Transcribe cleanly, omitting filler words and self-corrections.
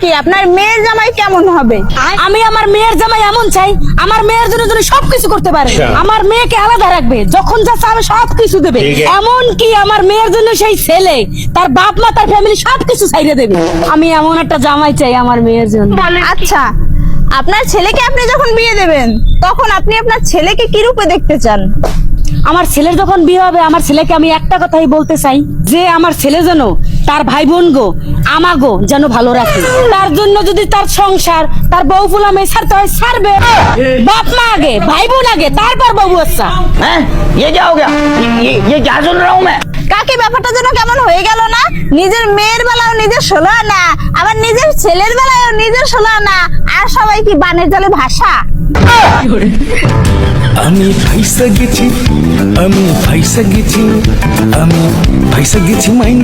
কি আপনার মেয়ের জামাই কেমন হবে? আমি আমার মেয়ের জামাই এমন চাই, আমার মেয়ের জন্য যেন সবকিছু করতে পারে, আমার মেয়েকে আলাদা রাখবে, যখন যা চাবে সবকিছু দেবে, এমন কি আমার মেয়ের জন্য সেই ছেলে তার বাপ মা তার ফ্যামিলি সবকিছু ছাইড়ে দেবে। আমি এমন একটা জামাই চাই আমার মেয়ের জন্য। আচ্ছা, আপনার ছেলেকে আপনি যখন বিয়ে দেবেন তখন আপনি আপনার ছেলেকে কি রূপে দেখতে চান? আমার ছেলের যখন বিয়ে হবে, আমার ছেলেকে আমি একটা কথাই বলতে চাই, যে আমার ছেলে যেন তার ভাই বোন গো আমাগো যেন ভালো রাখে। তার জন্য যদি তার সংসার, তার বউ ফুলা মেয়ে ছাড়তে হয় ছাড়বে, বাপ মা আগে, ভাই বোন আগে, তারপর বউ আচ্ছা। हैं? ये क्या हो गया? ये क्या सुन रहा हूँ मैं? কাকে ব্যাপারটা যেন কেমন হয়ে গেল না? নিজের মেয়ের বেলাও নিজের 16 আনা, আবার নিজের ছেলের বেলাও নিজের 16 আনা, আর সবাই কি বানের জলে ভাসা? আমি ফাইসা গেছি, আমি ফাইসা গেছি, আমি ফাইসা গেছি মাইন